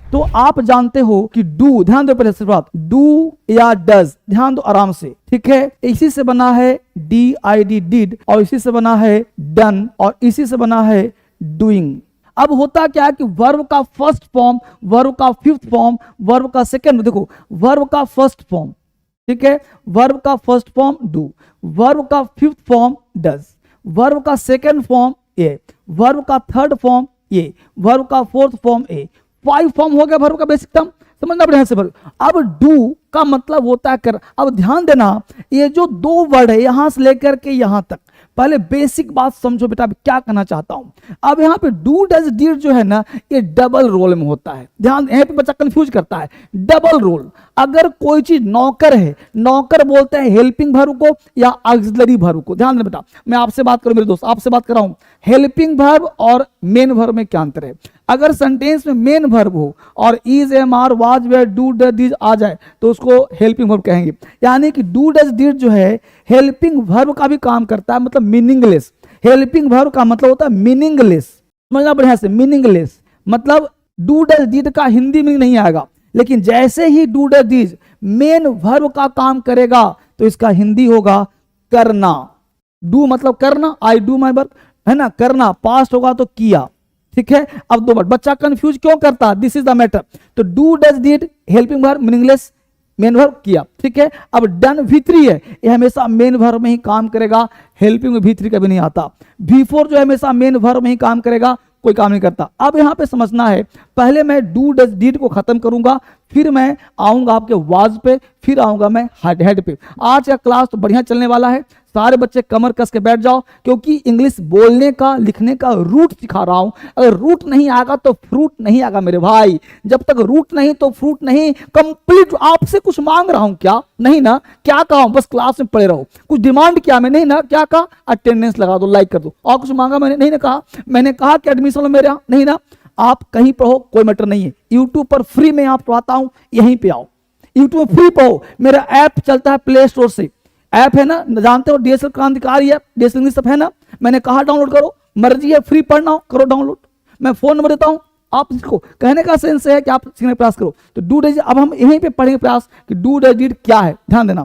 तो आप जानते हो कि डू, ध्यान दो पहले से बात, डू या डज, ध्यान दो आराम से, ठीक है। इसी से बना है DID डिड, और इसी से बना है डन, और इसी से बना है डूइंग। अब होता क्या है कि वर्ब का फर्स्ट फॉर्म, वर्ब का फिफ्थ फॉर्म, वर्ब का सेकंड, देखो वर्ब का फर्स्ट फॉर्म, ठीक है, वर्ब का फर्स्ट फॉर्म डू, वर्ब का फिफ्थ फॉर्म डज, वर्ब का सेकंड फॉर्म ए, वर्ब का थर्ड फॉर्म ए, वर्ब का फोर्थ फॉर्म ए, 5 फॉर्म हो गया वर्ब का बेसिक टर्म, समझना बढ़िया से। अब डू का मतलब होता है कर। अब ध्यान देना, ये जो 2 वर्ड है यहां से लेकर के यहां तक, पहले बेसिक बात समझो बेटा, क्या कहना चाहता हूं। अब यहाँ पे डू डज डिड जो है ना, ये डबल रोल में होता है। ध्यान, यहाँ पे बच्चा कंफ्यूज करता है, डबल रोल। अगर कोई चीज नौकर है, नौकर बोलते हैं हेल्पिंग वर्ब को या ऑक्सिलरी वर्ब को। ध्यान दे बेटा, मैं आपसे बात करूं मेरे दोस्त, आपसे बात कर रहा हूं, हेल्पिंग वर्ब और मेन वर्ब में क्या अंतर है। अगर सेंटेंस में मेन वर्ब हो और is, am, are, was, were, do, does, did आ जाए तो उसको हेल्पिंग वर्ब कहेंगे। यानी कि डू डज डिड जो है हेल्पिंग वर्ब का भी काम करता है, मतलब मीनिंगलेस। हेल्पिंग वर्ब का मतलब होता है मीनिंगलेस, समझना बढ़िया से, मीनिंगलेस मतलब डू डज डिड का हिंदी में नहीं आएगा, लेकिन जैसे ही do does did main verb का काम करेगा तो इसका हिंदी होगा करना। डू मतलब करना, आई डू माई वर्क, है ना, करना। पास्ट होगा तो किया, ठीक है। अब 2 वर्ड, बच्चा कंफ्यूज क्यों करता, दिस इज द मैटर। तो do does did helping verb meaningless, main verb किया, ठीक है। अब डन V3 है, ये हमेशा मेन वर्ब में ही काम करेगा, हेल्पिंग में V3 कभी नहीं आता। V4 जो है हमेशा मेन वर्ब में ही काम करेगा, कोई काम नहीं करता। अब यहां पे समझना है, पहले मैं डू डज डिड को खत्म करूंगा, फिर मैं आऊंगा आपके वाज पे, फिर आऊंगा मैं हेड पे। आज का क्लास तो बढ़िया चलने वाला है, सारे बच्चे कमर कस के बैठ जाओ, क्योंकि इंग्लिश बोलने का लिखने का रूट सिखा रहा हूं। अगर रूट नहीं आएगा तो फ्रूट नहीं आएगा मेरे भाई, जब तक रूट नहीं तो फ्रूट नहीं। कंप्लीट आपसे कुछ मांग रहा हूं क्या, नहीं ना, क्या कहा हूं, बस क्लास में पढ़े रहो। कुछ डिमांड किया मैं, नहीं ना, क्या कहा, अटेंडेंस लगा दो, लाइक कर दो, और कुछ मांगा मैंने, नहीं ना कहा। मैंने कहा कि एडमिशन लो मेरे यहाँ, नहीं ना। आप कहीं पढ़ो कोई मैटर नहीं है, यूट्यूब पर फ्री में आप पढ़ाता हूं, यहीं पे आओ, यूट्यूब में फ्री पढ़ो। मेरा ऐप चलता है प्ले स्टोर से, ऐप है ना, जानते हो DSL क्रांतिकारी ऐप, DSL इंग्लिश ऐप है ना, मैंने कहा डाउनलोड करो, मर्जी है फ्री पढ़ना हो करो डाउनलोड, मैं फोन नंबर देता हूं, आप इसको कहने का सेंस है कि आप सीखने का प्रयास करो। तो डू डज, अब हम यहीं पे पढ़ेंगे प्रयास कि डू डज डिड क्या है, ध्यान देना।